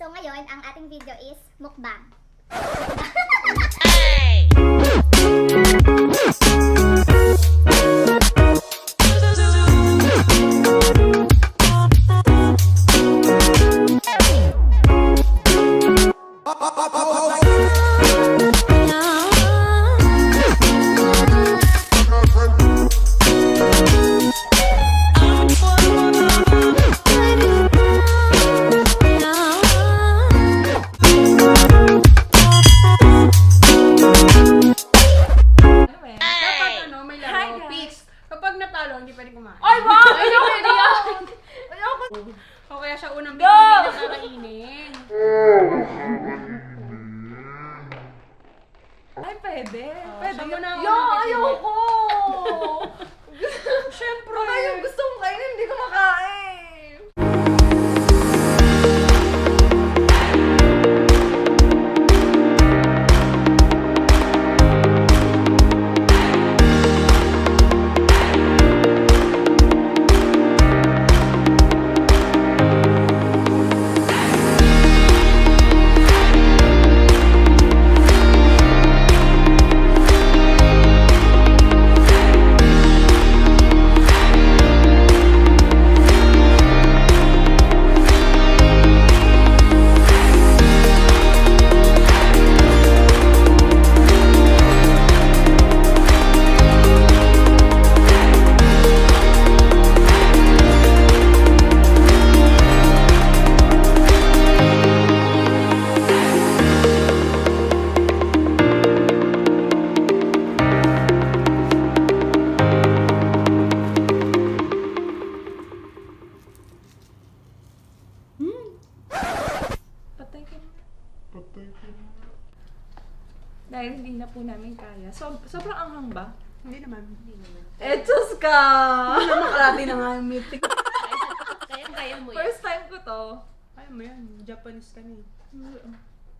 So ngayon, ang ating video is mukbang. Kapag natalo, hindi pwede kumain. Ay, wow! Ayoko, hindi yan! Ayoko! O kaya siya unang bigyan na kakainin. Ay, pwede. Pwede mo na Yo, ayoko! Siyempre. Baka yung gusto kong kainin, hindi ko makain. Patay ka na. Dahil hindi na po namin kaya. Sobrang anghang ba? Hindi naman. Etos ka! Makarati na nga yung meeting. Kaya mo yan. First time ko to. Kaya mo yan. Japanese ka na eh.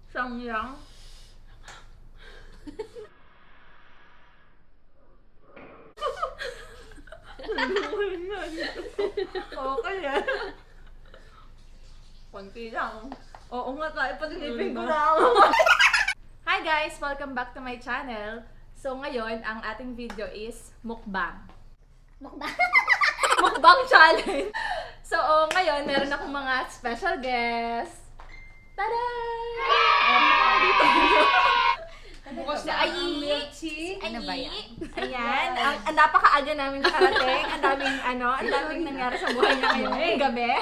Samyang. Okay yan. Konti lang. Oo nga tayo, patinipin ko lang. Hi guys! Welcome back to my channel. So ngayon, ang ating video is mukbang. Mukbang. Mukbang challenge! So ngayon, meron akong mga special guests. Tada! Dito. Bukas Si na Ayi. ang milk tea. Ano ba yan? Ayan, ang napakaaga namin nakarating. Ang daming nangyari sa buhay niya ngayong gabi.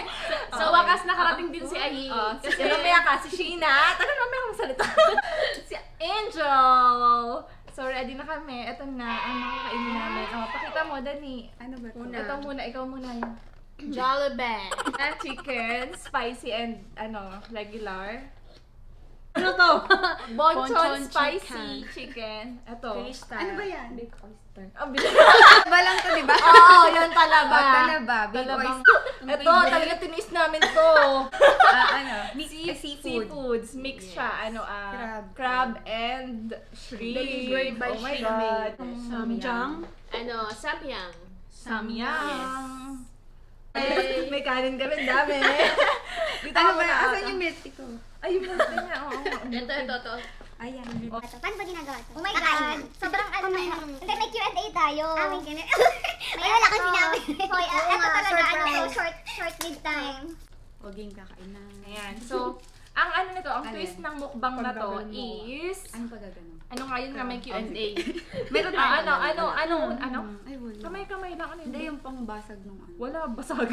So, wakas nakarating din si Ayi. Kasi mamaya ka, si Sheena. Tagal mamaya akong salita. Si Angel. So, ready na kami. Ito na ang makakainin namin. Pakita mo, Dani. Ano ba ito? Ito muna, ikaw muna yun. Jollibee. Chicken, spicy and regular. Ano to? Bonchon Bonchon spicy chicken. Ito. Ano ba yan? Big oyster. Ba lang to, di ba? Oo, yan talaba. Oh, talaba. Big Talabang- oyster. Ito, talaga tinis namin to. Seafood. Seafoods. Mix siya. Crab. and shrimp. Delivered by oh my Shrimp. God. Samjang. Samyang. Samyang. May kanin ka rin, dami. Dito Ano ako ba? na Asan yung milk tea ko? Ay, yung multi niya. Oo. Ito. Ayan. Ito, paano ba ginagawa ito? Oh my God! Sobrang Hindi, may Q&A tayo. May Q&A. May wala kang sinabi. Hoy, ito talaga, short lead time. Huwag kakain na. Ayan. So, ang nito, ang Ano twist yun? ng mukbang na to Paggaganon mo. is... Ano pa gagano? Ano nga yun nga may Q&A? Meron Ah, tayo. ano? Ay, wala. Kamay lang. Ano Hindi yun? yung pangbasag nung ano. Wala, basag.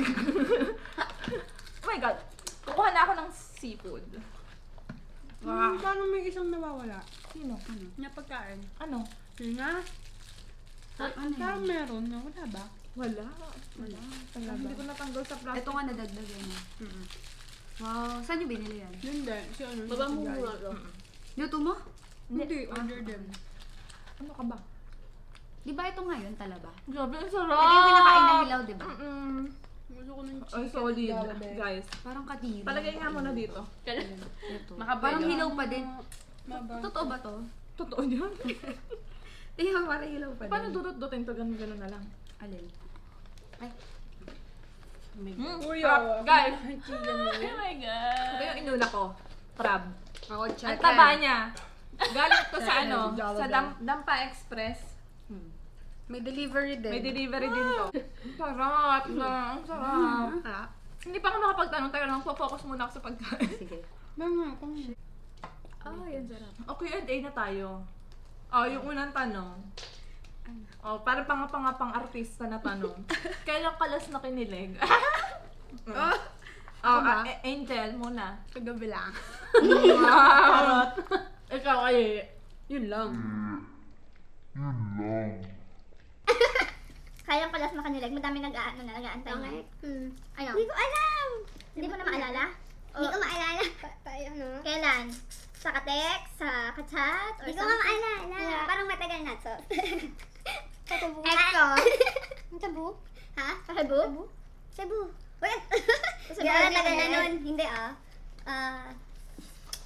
Oh my God. Kukuha na ako ng seafood. Wow. Paano may isang nawawala? Sino? Ano? Na pagkain. Ano? Yun nga. Ano Parang yun? meron na. Wala ba? Wala. Hindi ko natanggal sa plastic. Ito nga nadagdagan na. Wow. Saan yung binili yan? Yun din. Si ano? Baba si mo Guy. muna to. Luto mo? Hindi. Order din. Ano ka ba? Di ba ito ngayon talaba? Grabe, ang sarap! Ito yung kinakain na hilaw, di ba? Gusto ko ng Ay, chicken. solid. Jollibee. Guys, Parang katira. palagay nga muna dito. Ito. Makabay Parang lang. hilaw pa din. Mabang. Totoo ba to? Totoo yan. Tingnan, parang hilaw pa din. Paano dudot-dutin to? Ganun na lang. Alin? Ay. Uy, Sarap, guys. Chicken Oh my God. Ito yung inula ko. Crab. Ako, Ang chicken. taba niya. Galing to sa ano, Jolly sa Bell. Dampa Express. May delivery din. May delivery din to. Ang sarap. Ang sarap. Hindi pa ako makapagtanong. Tayo lang, focus muna ako sa pagkain. Sige. Yan sarap. Okay, Q&A na tayo. Yung unang tanong. Para pang artista na tanong. Kailan ka last na kinilig? Angel muna. Kagabi lang. Wow! Ikaw ay... Yun lang. Kaya palas na kanilag, madami nag-aantay na. Ano? Hindi ko alam. Hindi mo na maalala? Hindi ko maalala. Ano? Kailan? Sa ka-text? Sa ka-chat? Or Hindi ko nga maalala. Parang matagal na to. Sa Cebu. Exo? Ang Cebu? Ha? Sa Cebu? Cebu. Wait! Sa Hindi Cebu, tagal na eh. nun. Hindi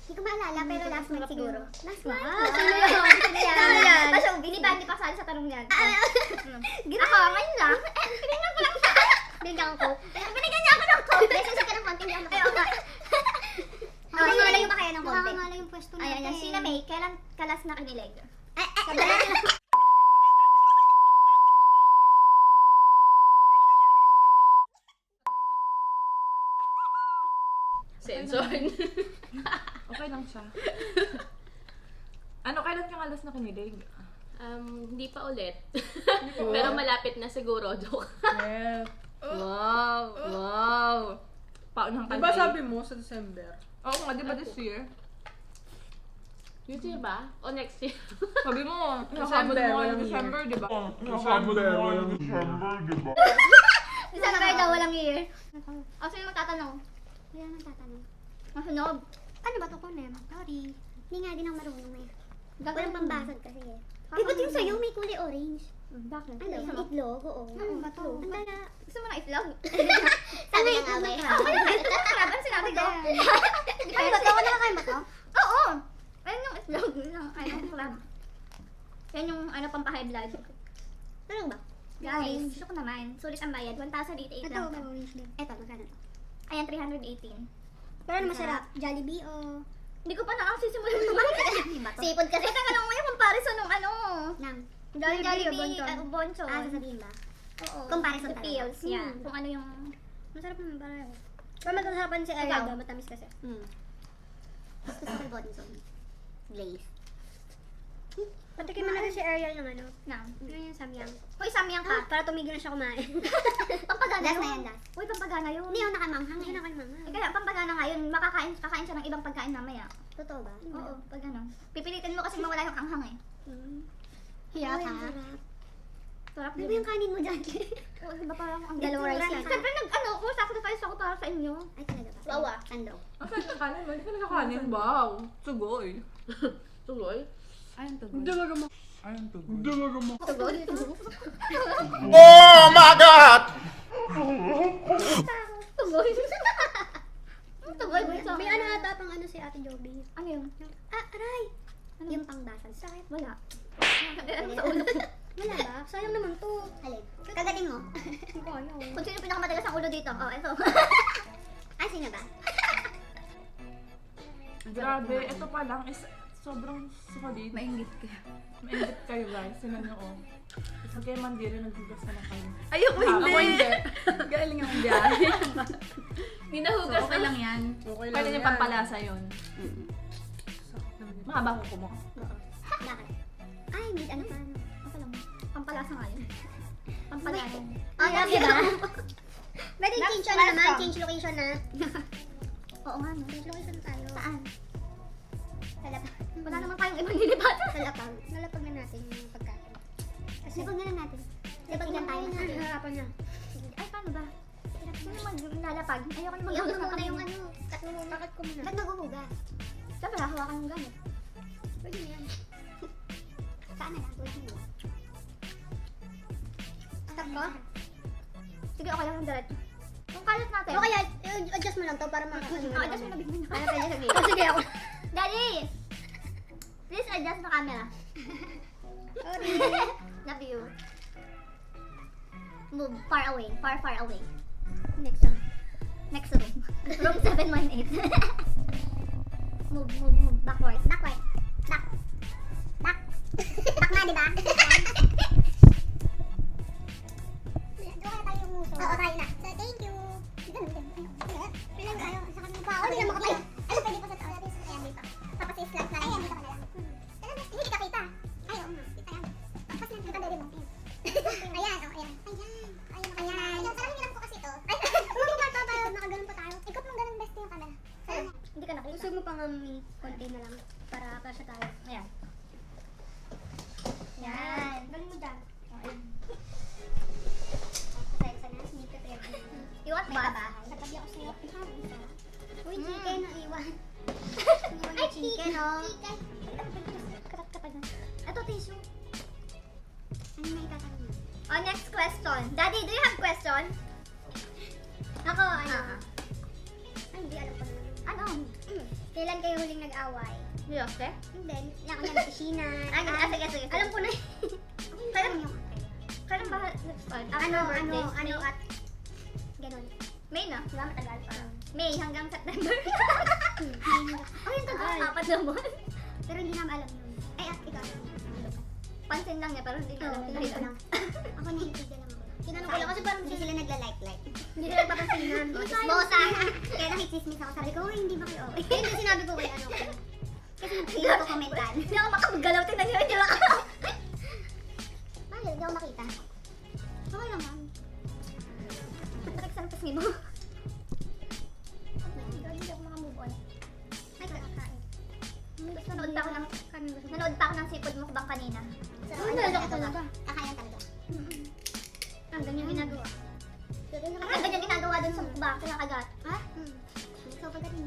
hindi ko maalala, pero last month siguro. Last month? Sino yun? Sino yan? Basta Hindi ba, hindi pa sali sa tanong yan? Grabe. Ako, ngayon lang. Pinigyan ko lang siya. Bigyan ko. Binigyan niya ako ng coke. Lesson ka ng konting ano. Ay, okay. Nakakangalayo ba kaya ng konti? Nakakangalayo yung pwesto natin. Ayan, Sheena May, kailan kalas na kinilig? Sensor. Okay lang siya. Kailan ka alas na kinilig? Hindi pa ulit. Pero malapit na siguro, joke. Yeah. Wow! Wow! Paunang Diba sabi mo sa December? Oo nga, di ba this year? This year ba? O next year? Sabi mo, December, nakabot mo walang December, di ba? Kasama na yan, walang December, di ba? December daw, walang year. O, sino magtatanong? Wala nang tatanong. Masunog. Ano ba to, Kunem? Sorry. Hindi nga din ako marunong eh. Gagawin Walang mo. pambasag kasi eh. Di ba yung sa'yo may kulay orange? Bakit? Ano yan? Itlog? Oo. Ano ba to? Ang dala. Gusto mo ng itlog? Sabi ng away. Ako yung itlog. Crab, ano sinabi ko? Ano ba to? Wala kayo ba to? Oo! Ayun yung itlog. Yung crab. Yan yung pang-high blood. Ano ba? Guys, gusto ko naman. Sulit ang bayad. 1,088 Ito, lang. may orange din. Ito, magkano to? Ayan, 318. Pero ano masarap? Jollibee o... Hindi ko pa nakasisimulan yung Sipod kasi. Teka lang, may comparison ng Nang. Jollibee, Bonchon. Sasabihin ba? Oo. Comparison The talaga. feels, yeah. Kung ano yung... Masarap naman pareho. Pero matatapan si Ikaw? Ariel, matamis kasi. Gusto ko yung body zone. Glaze. Patikin mo na rin si Ariel ng ano. Na. Ano yung samyang? Uy, samyang ka. Para tumigil na siya kumain. Pampagana Last yun. na yan, last. Uy, pampagana yun. Hindi ako nakamanghang. Hindi nakamanghang. Eh, kaya pampagana nga yun. Kakain siya ng ibang pagkain mamaya. Totoo ba? Oo, pag ano. Pipilitin mo kasi mawala yung anghang eh. Hiya Uy, ka. ang sarap. Sarap Ano ba din. yung kanin mo dyan? Oo, diba parang ang Dalawang rice itsura lang. niya. Siyempre ko, sacrifice ako para sa inyo. Ay, talaga ba? Wawa. Sando. Ang sarap ng kanin mo, hindi ka nakakanin. Wow! Sugoy. Tuloy? Ayun to. Hindi talaga mo. Talaga mo. Tugod. Oh my God! Tugod. Tugod. May ano ata pang ano si Ate Joby. Ano yun? Aray! Yung pangbasag. Sakit. Wala. Ano sa ulo ko? Wala ba? Sayang naman to. Alin? Kagaling mo. Hindi ko ayaw. Kung sino pinakamadalas ang ulo dito? Oh, eto. Ay, sino ba? Grabe, ito pa lang is sobrang sukalit. Mainggit ka. Maingit kayo guys, sila nyo oh. Pag kayo mandiri, naghugas na lang kayo. Ayoko hindi. Ako hindi. Galing ang biyahe. Hindi nahugas Okay lang yan. Okay lang Pwede yan. nyo pampalasa yun. Mahaba ko mo. Bakit? Ay, may ano pa. Ano? Pampalasa nga yun. Pampalasa. Oh, grabe ba? Pwede Next change ano naman, question. change location na. Oo nga, no? Change location na tayo. Saan? Sa lapag. Wala naman tayong ibang nilipatan. Sa lapag. Nalapag na natin yung pagkain. Kasi lapag na lang natin. Lapag na tayo. Harapan na. Ay, paano ba? Sino maglalapag? Ayoko na Iyak maghugas mo ng muna yung kamay. ano. Takat ko muna. Ba't maghuhugas? Siyempre, hawakan yung gamit. Pwede na yan. Saan na lang? Wala mo. Stop ko? Sige, okay lang yung diretso. Yung kalat natin. O kaya, adjust mo lang to para Adjust mo na bigman Para pwede sa gilid. Sige ako. Daddy! Please adjust the camera. Sorry. Love you. Move far away. Far away. Next room. Next room. Room 718. Move. Backward. Back. Back na, di ba? Doon kaya tayo umuso. Oo, tayo na. So, thank you. Pilang tayo. Sa kami pa. Hindi na makapay. Ano, pwede pa sa tao natin. Ayan, dito. Tapos i-slant na. Ayan, dito ka na lang. Hindi kita kita. Ay, oo nga. Kita yan. Tapos lang, kita dali mo. Ayan, oh, ayan. Ayan. Parang hiram ko kasi to. Ay, magpapata tayo. Nakaganon pa tayo. Ikot mo ganun best yung camera. Hindi ka nakita. Gusto mo pang konti na lang. Para siya tayo. Ayan. Yan. Galing mo dyan. Iwan ba? Katabi ako sa'yo. Uy, chicken na iwan. Ay, chicken oh. Karat ka pa dyan. Ito, tissue. Ano may tatanong mo? Oh, next question. Daddy, do you have question? Ako, ano? Ay, hindi alam ko na. Ano? Kailan kayo huling nag-away? Yoste? Hindi. Ako na piscina. Sige. Alam ko na. Kailan ba? Ano at ganon. May na? Wala matagal pa. May hanggang September. Oh, yung tagal. 4 na buwan. Pero hindi namin alam yun. Ay, ikaw. Pansin lang niya, pero hindi na alam yun. Ako nahihiga lang ako. Tinanong ko lang kasi parang hindi sila nagla-like. Hindi nila nagpapansinan. Bosa. Kaya nakitsismis ako. Sabi ko, hindi ba kayo okay? Hindi sinabi ko kay ano. Kasi hindi ko komentan. Hindi ako makapagalaw. Tingnan niyo, hindi ako. Bakit? Hindi ako makita. Okay lang man. Matakik sa napas mo. Hindi ako makamove on. Ay, kakakain. Nanood pa ako ng sipod mukbang kanina. Nanood ako talaga. Kakain talaga. Ang ganyan ginagawa. Ang ganyan ginagawa dun sa mukbang. Kinakagat. Ha? So, pagdating.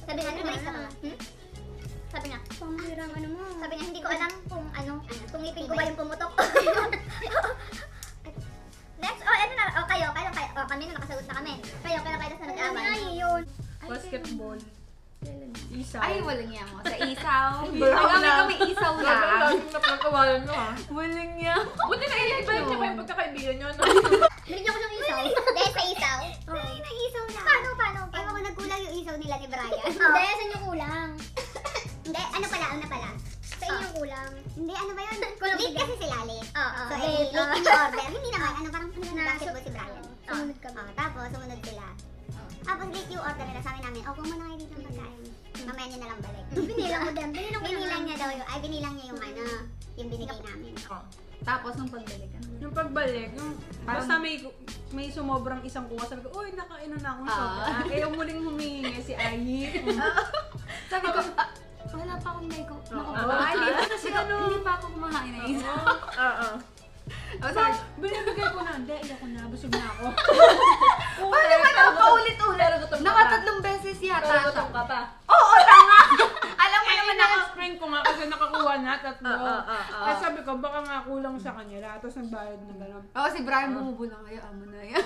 Sabi nga, nag-raise ka ba? Sabi nga, pamahirang ano mo. Sabi nga, hindi ko alam kung kung ngipin ko ba yung pumutok. Next, ano na, kayo, kanina nakasagot na kami. Kayo na nag-away. Ay, yun. Basketball. Isaw. Ay, walang yan mo. Sa isaw. Walang Kami isaw lang. Laging napagkawalan mo ha. Walang yan. Buti na i-invite niyo pa yung pagkakaibigan niyo, no? Binigyan ko siyang isaw. Dahil sa isaw? Ay, nag-isaw na. Paano? Ewan ko, nagkulang yung isaw nila ni Brian. Hindi, saan yung kulang? Hindi, ano pala? Sa inyong kulang. Hindi, ano ba yun? Late kasi sila, late. So, late yung order. Hindi naman, parang basketball si Brian. Sumunod kami. Tapos, sumunod sila. Tapos, late yung order nila. Sabi namin, kung muna kayo dito ng pagkain. Mamaya niya na lang balik. Binilang mo din. Binilang niya daw yung, binilang niya yung yung binigay namin. Tapos, nung pagbalik, ano? Yung pagbalik, basta may sumobrang isang kuha, sabi ko, uy, nakainan na akong sobra. Kaya muling humingi si Ayi. Sabi ko, wala pa akong may hindi pa ako kumakain ng isaw. Oo. Sabi, Binibigay ko na, hindi, iyak ko na, busog na ako. paano ba na paulit-ulit? Nakatatlong beses yata Pero siya. gutom ka pa. Oo, tanga! Alam mo Kaya naman na naka-screen ko nga kasi nakakuha na 3. Oo. Kaya sabi ko, baka nga kulang sa kanila. Tapos nagbayad na gano'n. Oo, si Brian bumubulang kayo, amo na yan.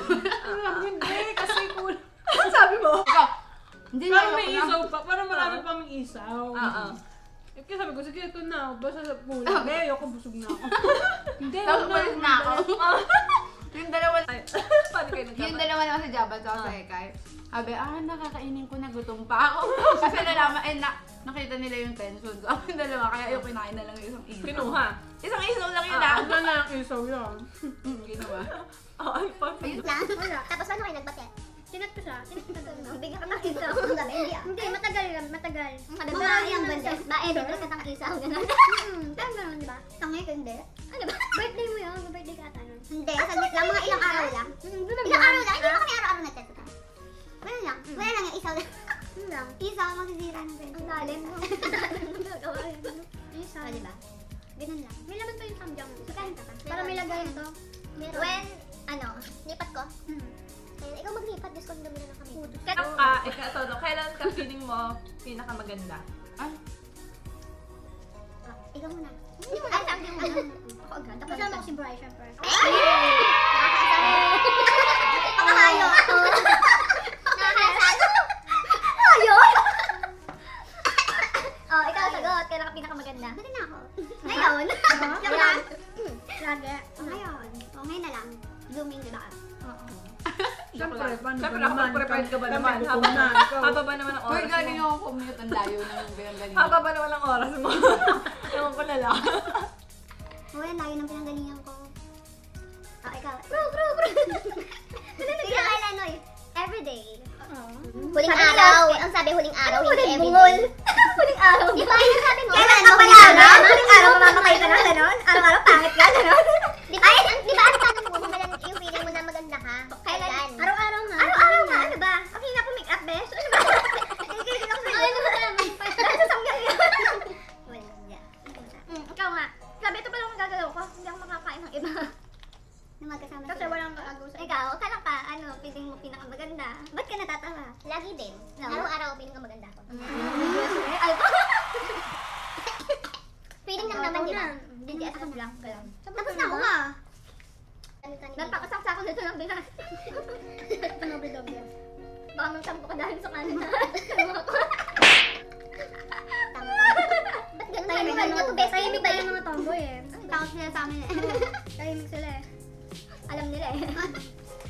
Hindi, kasi kulang. Sabi mo? Ikaw, hindi na Parang may ako isaw pa, parang marami pa may isaw. Oo. Kaya sabi ko, sige, ito na. Basta sa kulang. Hindi, ayoko, busog na ako. Hindi, Tapos umalis na ako. Yung dalawa, Paano kayo yung nagkama? dalawa naman sa Jabal sa Ekay. Sabi, nakakainin ko na, gutom pa ako. Kasi nalaman, nakita nila yung tension ko. Ang dalawa, kaya yung kinain na lang yung isang isaw. Kinuha. Isang isaw lang yun Ano na lang isaw yun. Ginawa. Ay, pa. Ayun lang. Wala. Tapos ano kayo nagbate? Sinat ko siya. Bigyan ka ng isaw. Hindi, matagal. Babae ang banda. Ba-edit ka ng isaw. Ganun. Tama ganun, di ba? Tangay ka, hindi. Ano ba? Birthday mo yun. Birthday ka ata nun. Hindi, saglit lang. Mga ilang araw lang. Ilang araw lang? Hindi ba kami araw-araw nagtesta? Wala lang yung isaw lang. Isaw, magsisira ng friends. Ang lalim mo. Isaw. Di ba? Ganun lang. May laman pa yung samjang. Para may lagayan to. When, lipat ko? Ikaw maglipat, Diyos ko, ang dami na lang kami. Kailan ka feeling mo pinakamaganda? Ikaw muna. Ay, sabi mo. Ako agad. Kasama ko si Bri, syempre. Nakakahayo ako. Hayo? Ikaw sagot. Kailan ka pinakamaganda? Maganda ako. Ngayon? Joke lang. Lagi. Ngayon. Ngayon na lang. Blooming, di ba? Oo. Siyempre, paano ba Siyempre, naman? nakapag-prepared ka ba naman? Siyempre, Haba kukunan. Ikaw. haba ba naman ang Uy, oras galing mo? ako commute. Ang layo ng pinanggalingan. Haba ba naman ang oras mo? Ewan ko na lang. Wala, layo ng pinanggalingan ko. Oh, ikaw. Sige, kailan, Noy? Everyday. Huling araw. Ang sabi, huling araw, hindi everyday. Huling araw. Di ba, yung sabi mo? Kailan ka pala? Huling araw, mamamatay ka na, gano'n? Araw-araw, pangit ka, gano'n? Di ba, ang tanong mo, yung feeling mo na maganda ka? Kailan? Araw-araw nga. Araw-araw nga, ano ba? Okay nga po, make up, bes. Ano ba? Kailan ako sa'yo. Ano ba naman? Sasamgyang yan. Wala. Ikaw nga. Sabi, ito pa lang ang gagalaw ko. Hindi ako makakain ng iba. Na magkasama Kasi sila. walang kakago sa ikaw. Kailan pa, ano, feeling mo pinakamaganda? Ba't ka natatawa? Lagi din. No. Araw-araw, feeling ko maganda ako. Ay, Feeling lang naman, di ba? DDS ako lang. Ganun. Tapos na ako nga. Nagpakasaksa ako nito ng bilang. Doble-doble. Baka mang sampo ka dahil sa kanila. Ba't ganun ka rin? Ano to, best friend ba yung mga tomboy eh. Takot sila sa amin eh. Tahimik sila eh. Alam nila eh.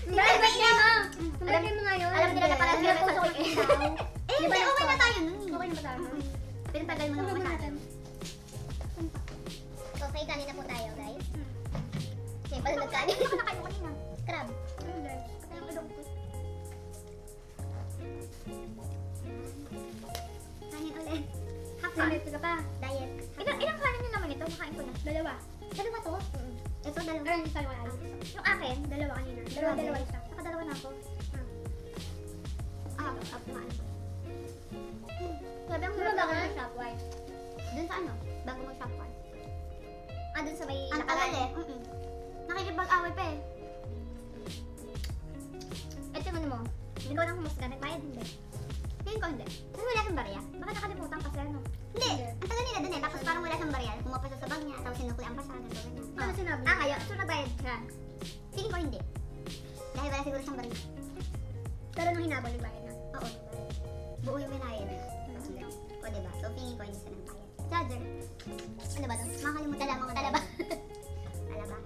Ba't niya ma? Alam mo nga yun. Alam nila na parang sila Alam puso nila eh. Eh, Di ba hindi, okay na tayo nun. Okay na ba tayo? Pinatagal mo naman natin. Okay, kanina po tayo, guys. Okay, pala nagkanin. Ano kayo kanina? Crab. Kayang ilong ko. Kanin ulit. Half minute ka pa. Diet. Ilang kanin nyo naman ito? Makain ko na. Dalawa. Dalawa to? Ito, dalawa. Pero yung isa wala. Yung akin, dalawa kanina. Dalawa isa. Saka dalawa na ako. Up na ano. Sabi ang Diba bago ba? ng Shopwise. Dun sa ano? Bago mag-shopwise. Dun sa may Ang tagal eh. Nakikipag-away pa eh. Ito mo mo. Ikaw nang humusga. Nagbayad hindi. Tingin ko hindi. Kasi wala kang barya. Baka nakalimutan kasi ano. Hindi. Ang tagal nila dun eh. Tapos parang wala siyang barya. Kumapos sa bag niya. Tapos sinuklian pa siya. Ganito, ganyan. Ano sinabi? Ngayon. So nagbayad siya. Tingin ko hindi. Dahil wala siguro siyang barya. Pero nung hinabol, nagbayad na. Oo. Buo yung binayad. O diba? So tingin ko hindi siya nagbayad. Charger. Ano ba to? Makakalimutan lang mga talaba. Talaba.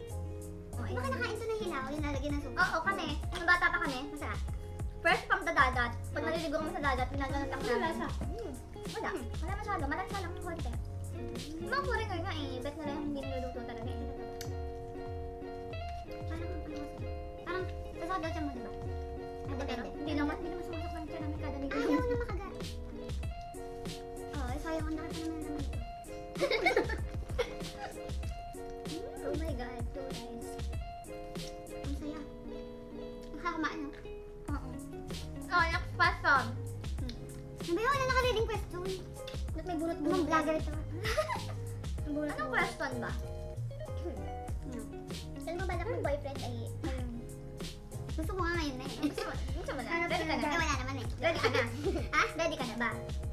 Oh, Baka nakain to na hilaw. Yung nalagyan ng suka. Oo, kami. Nung bata pa kami. Masarap. First from the dagat. Pag naliligo kami sa dagat, pinaganat lang namin. Wala. Wala masyado. Malasa lang ng konti. Mga foreigner nga eh. Bet na lang hindi niluluto talaga eh. Parang sasakot daw siya mo, diba? Ah, Pero depende. hindi naman sumasok ng tiyan namin kada ligo. Ayaw na makagat. Oh, sayang ko nakita naman naman ito. Oh my god, so nice. Ang saya. Nakakamaan, no? Oo. Oh, next question. Ano ba yun? Wala naka-reading question. Ba't may bunot-bunot? Anong vlogger ito? Anong question ba? Saan mo balak ng boyfriend ay... Gusto ko nga ngayon na eh. Gusto mo na? Ready ka Eh, na? wala naman eh. Ready ka na? Ready ka na ba?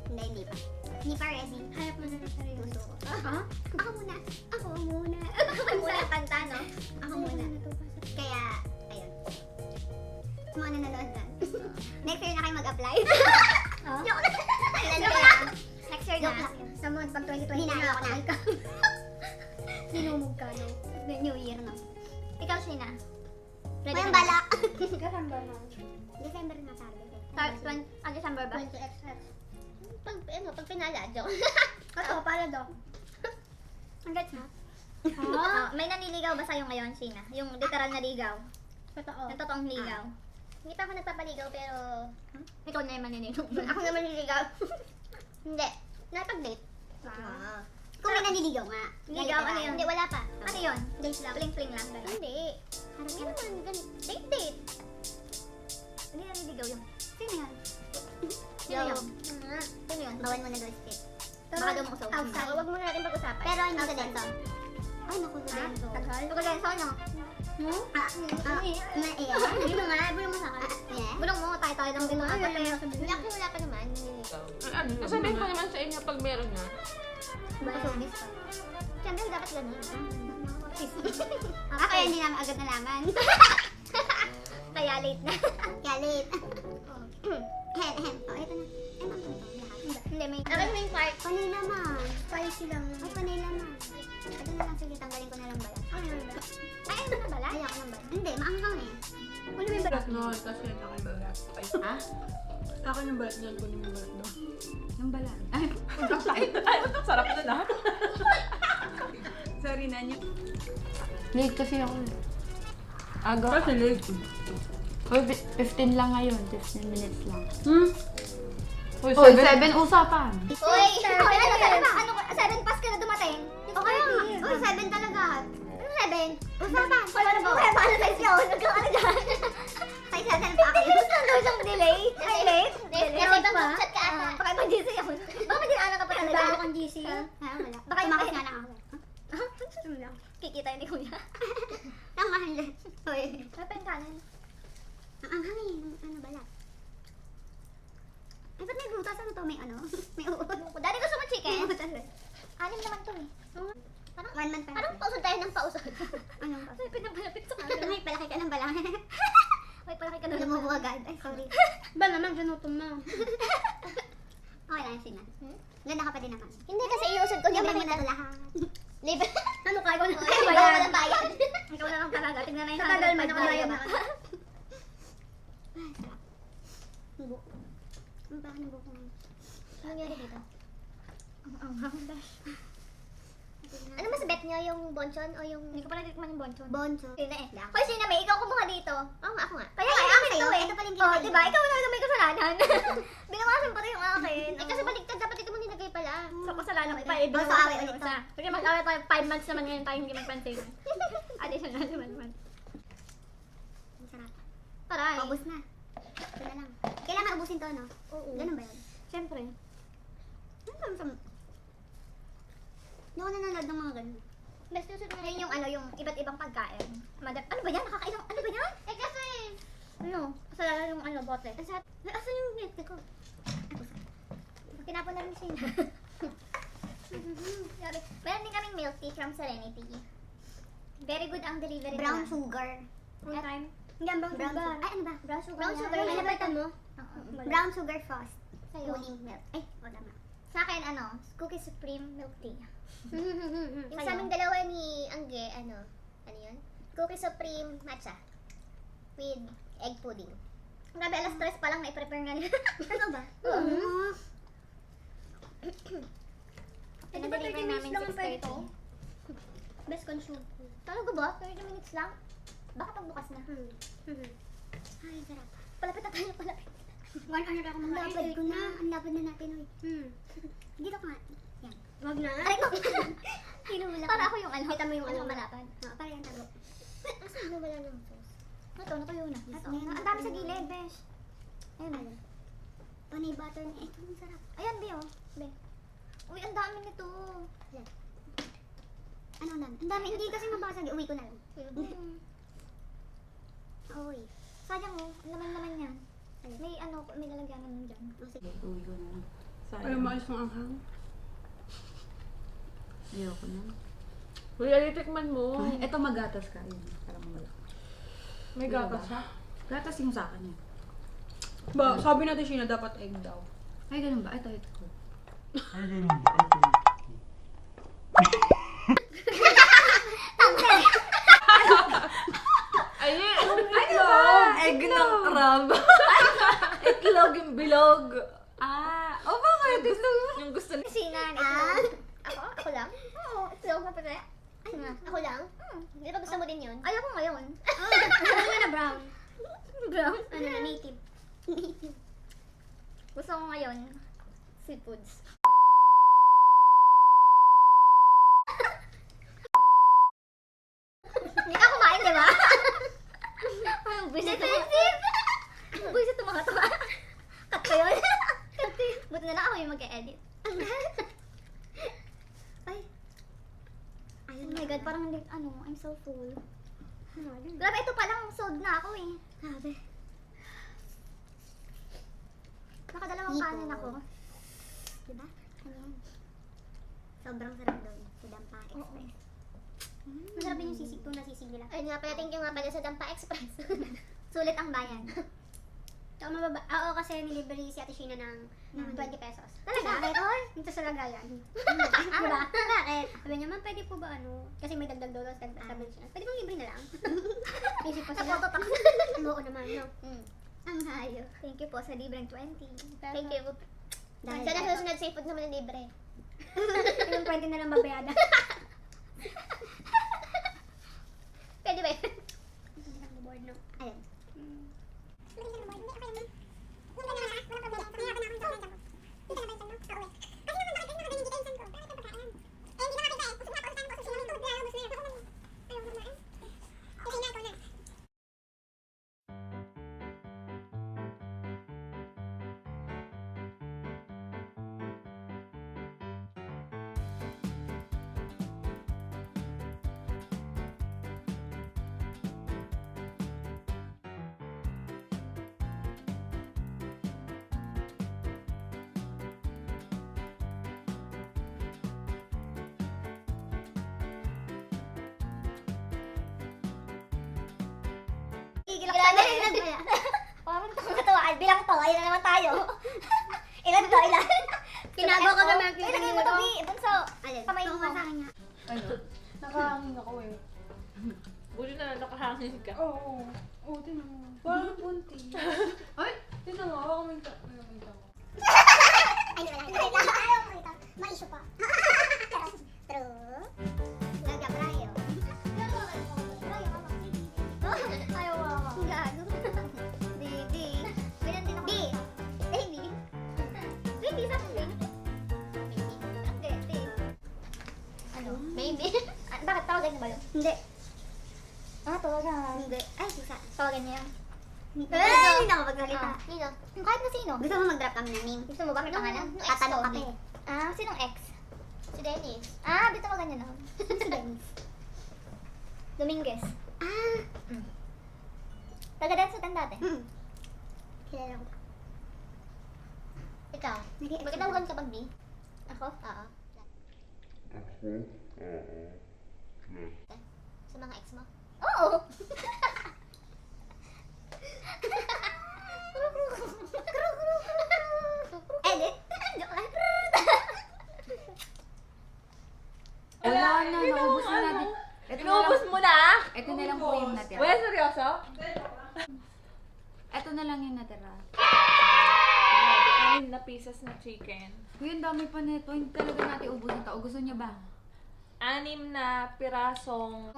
Hindi pa. Hindi pa ready. Hanap mo na ng sarili. Gusto ko. Ha? Ako muna. Ako muna. Ang muna kanta, no? Ako muna. Kaya, ayun. Mga nanonood dyan. Next year na kayo mag-apply. Joke lang. Joke lang. Next year Joke na. lang yun. Sa month, pag 2020 Hinaya ko na. Sinumog ka, no? New Year, no? Ikaw, Shina. Ready Walang ka na? balak. December na. December na sabi ko. December ba? 20XX. Pag pinala, joke. Oo, para daw. Ang gets mo? May naniligaw ba sa'yo ngayon, Shina? Yung literal na ligaw? Totoo. Yung totoong ligaw? Hindi pa ako nagpapaligaw pero... Ikaw na yung maniligaw. Ako naman nililigaw. Hindi. Napag-date. Wow. Kung may naniligaw nga. Ligaw, ano yun? Hindi, wala pa. Ano yun? Date lang? Fling-fling lang? Ganun. Hindi. Hindi naman. Date. Hindi naniligaw yun. Sino yan? Sino yun? Sino yun? Bawal mo na doon step. Baka daw mausaw. Outside. Huwag muna natin pag-usapan. Pero hindi sa denso. Ay, naku sa denso. Tagal? Pagkaganso, no? Hindi mo nga. Bulong mo sa akin. Bulong mo, tayo-tayo lang din mga kape. Hindi ako wala pa naman. Ano? Sasabihin ko naman sa inyo pag meron na. Masugis pa. Siyempre, dapat ganun. Kaya hindi namin agad nalaman. Kaya late na. Kaya late. Hem. Oh, ito na. Ma'am, ito. Lahat. Hindi, may... Akin mo yung part. Panay naman. Spicy lang. Ay, panay naman. Ito na lang. Sige, tanggalin ko na lang balat. Ay, ano na bala? Ayaw ko ng balat. Hindi, maanghang eh. Kunin mo yung balat. No, kasi yun ako yung balat. Ha? Ako yung balat niyan, kunin mo yung balat daw. Yung balat. Ay, sarap na na. Sorry na niyo. Late kasi ako. Aga. Kasi late. Uy, 15 lang ngayon. 15 minutes lang. Uy, Uy, 7 usapan. Uy, ano, 7 pass ka na dumating? Okay nga. Uy, 7 talaga. Ano 7? Usapan. Paano ba? Paano size yun? Nagkakaano dyan? Size natin pa ako. Gusto daw siyang delay. Ay, late? Kasi ibang chat ka ata. Baka ibang GC yun. Baka dinaanan ka pa talaga. Bago kang GC. Wala. Baka tumakas nga lang ako. Kikita yun ni Kuya. Ang mahal. Uy. May penkalan. Ang hangin. Ano balat? Ay, ba't may butas? Ano to? May ano? May uod. Daddy, gusto mo chicken? Anim naman to eh. Parang 1 month pa. Parang pausod tayo ng pausod. Anong pausod? Ay, pinapalapit sa akin. Ay, palaki ka ng balaki. Ay, palaki ka ng balaki. Lumubo agad. Ay, sorry. Ba naman, ginutom mo. Okay lang yung signal. Ganda ka pa din naman. Hindi kasi iusod ko. Libre mo na ito lahat. Libre. Ano kaya ko na? Ay, bayan. Walang bayan. Ikaw na lang talaga. Tingnan na yung Tagal man, 100 nakabayad na. na. Buko. Ang baka ng buko. Ano nangyari dito? Ano mas bet niyo, yung bonchon o yung... Hindi ko pala titikman yung bonchon. Bonchon. Sina eh. Hoy, Sina May, ikaw kumuha dito. Oo nga, ako nga. Kaya Ay, akin sa'yo. to eh. Ito pala yung Oh, ginagawa. diba? Ikaw na may kasalanan. Binawasan pa rin yung akin. Eh, kasi baliktad, dapat ito mo nilagay pala. So, kasalanan ko pa. Oh, so, away ulit to. Kasi mag-away tayo 5 months naman ngayon tayo hindi magpansin. Additional naman. Ang sarap. Taray. Paubos na. Ito na lang. Kailangan ubusin to, no? Oo. Ganun ba yun? Siyempre. Hindi ako nanonood ng mga ganun. Best yung yun yung ano, yung iba't ibang pagkain. Ano ba yan? Nakakailang, ano ba yan? Eh kasi... Ano? Kasalanan yung ano, bote. Asan yung milk ko? Tinapon na rin siya. Grabe. Meron din kaming milk tea from Serenity. Very good ang delivery Brown nila. sugar. One time. Hindi, brown Brown sugar. sugar. Ay, ano ba? Brown sugar. Brown yan. sugar. Ano ba ito mo? Oo. Brown sugar frost. Sa'yo. Huling milk. Ay, wala na. Sa akin, ano, Cookie Supreme milk tea. Yung Sa'yo? sa aming dalawa ni Angge, ano yun? Cookie Supreme matcha. With egg pudding. Grabe, alas 3 pa lang na-prepare nga nila. Ano ba? Oo. Eh, di ba 30 minutes lang ang pwede to? Best consume. Talaga ba? 30 minutes lang? Baka pagbukas na. Ay, sarap. Palapit na tayo, palapit. 100 ako mga lapad ko na. Ang lapad na natin, uy. Dito ka nga. Yan. Wag na. Aray ko. Hinula Para ako yung ano. Kita mo yung ano. malapad. Para yan talo. Asan na wala ng sauce? Ito, natuyo na. Ito. Ang dami sa gilid, besh. Ayun. Panay butter na. Ito, ang sarap. Ayan, Be, oh. Be. Uy, ang dami nito. Ano nan? Ang dami. Hindi kasi mabasag. Uwi ko na lang. Uy. Sayang, oh. Ang laman-laman yan. May ano, may lalagyanan nun dyan. Sige. Uwi ko na lang. Ay, maayos ng anghang. Ayoko na. Uy, alitikman mo. Ito magatas ka. Ayun, parang wala. May gatas siya. Gatas yung sa akin yun. Ba, sabi natin Sheena, dapat egg daw. Ay, ganun ba? Ito. Ay, ganun ba? Ay, ganun ba? Egg ng crab. Itlog yung bilog. Oh, bakit? Yung gusto ni... Sina, Ah. Ako lang? Oo, itlog na pala. Ako lang? Di ba gusto mo din yun? Ayaw ko ngayon. Ano nga na brown? Brown? Ano na native? Gusto ko ngayon, seafoods. Hindi ka kumain, di ba? Ay, buwisit defensive! Buwisit mga to. Cut ko yun. Cut ko yun. Buti na lang ako yung mag-e-edit. Ay. Oh my god, parang hindi, ano, I'm so full. Grabe, ito palang sold na ako eh. Grabe. Nakadalawang kanin ako. Diba? Ano yan? Sobrang sarap doon. Sa Dampa Express. Masarap din yung sisig to na sisig nila. Ayun nga pala, thank you nga pala sa Dampa Express. Sulit ang bayan. Tsaka mababa. Oo, kasi nilibre si Ate Sheena ng 20 pesos. Talaga? Bakit? Oy, dito sa lagayan. Diba? Bakit? Sabi niya, ma'am, pwede po ba ano? Kasi may dagdag daw, tapos dagdag sabi siya. Pwede bang libre na lang? Isip pa sila. Napotopak. Oo naman, no? Ang hayo. Thank you po sa libreng 20. Thank you. Dahil So, nasusunod seafood naman ng libre. yung 20 na lang babayada. Pwede ba yun? Hindi lang board, no? Ayun. Gigil ako na. Parang nakakatawa. Bilang to, ayun na naman tayo. Ilan to? Ilan? Pinago ko naman. Ilagay mo to, B. Bunso. Kamay mo. Sa akin nga. Nakahangin ako eh. Buti na nakahangin ka. Oo. Oo, tinan mo. Parang bunti. Ay! Tinan mo, ako may ko. Ay, ayaw mo ito. Ma-issue pa. True. Lagyan pa tayo. Ayaw mo. Gago. Baby. Ganyan din ako. B. Baby. Baby, sa akin. Baby. Ano? Baby. Bakit? Tawagan niyo ba yun? Hindi. Tawagan. Hindi. Ay, sisa. Tawagan niya yan. Hindi ako magsalita. Nino? Kahit na sino. Gusto mo mag-drop kami na name? Gusto mo ba? Kita nga lang. Nung ex Tatanong ko, kami. B. Sinong ex? Si Dennis. Bito mo ganyan ako. Si Dennis. Dominguez. Taga-dansutan dati. Kilala ko. Ikaw? Nag-i-ex Magkatawagan ka pag B? Ako? Oo. Sa mga ex mo? Oo! Edit? Joke lang. Wala na, naubos na natin. Inuubos mo na? Ito na lang po yung natira. Well, seryoso? Ito na lang yung natira. Grabe, 6 na pieces na chicken. Uy, ang dami pa nito. Hindi talaga natin ubusin to. O gusto niya ba? 6 na pirasong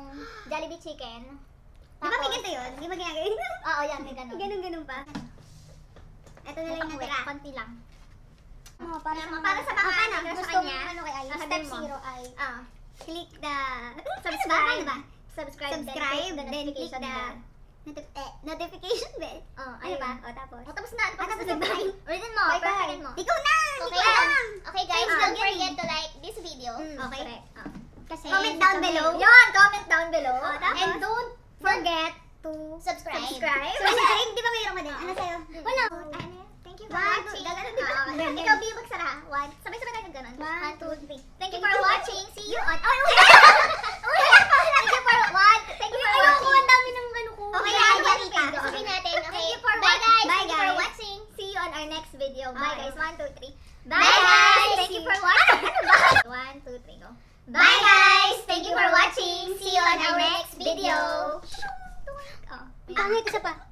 Jollibee chicken. Di ba may ganito yun? Di ba ginagawin? Oo, yan. May ganun. Ganun pa. Ito na lang yung natira. Konti lang. Para sa mga gusto mo ano kay Ayu. Step 0 ay click the subscribe. Subscribe, then click the notification bell. Ano ba? Tapos. Tapos na. Tapos goodbye. Ulitin mo. Bye-bye. Perfectin mo. Ikaw na! Okay, Ikaw lang! Okay guys, Thanks don't again. forget to like this video. Okay. Kasi Comment down below. Yun! Comment down below. And don't forget to subscribe. Subscribe. Di ba mayroon ka din? Ano sa'yo? Wala. Thank you for One, watching. gano'n, di ba? Ganun. Ikaw, Bill, magsara. One. Sabay-sabay tayo gano'n. 1, 2, 3. Thank you for watching. See you on... Thank you for... Thank you for watching. Ang dami ng ano ko. Okay, Okay natin. Okay. Thank you for Bye guys. Bye, Thank you for guys. watching. See you on our next video. Bye, guys. 1, 2, 3. Bye, guys. Thank you for watching. 1, 2, 3, go. Bye guys. Thank you for watching. See you on our next video. Ang pangit isa pa.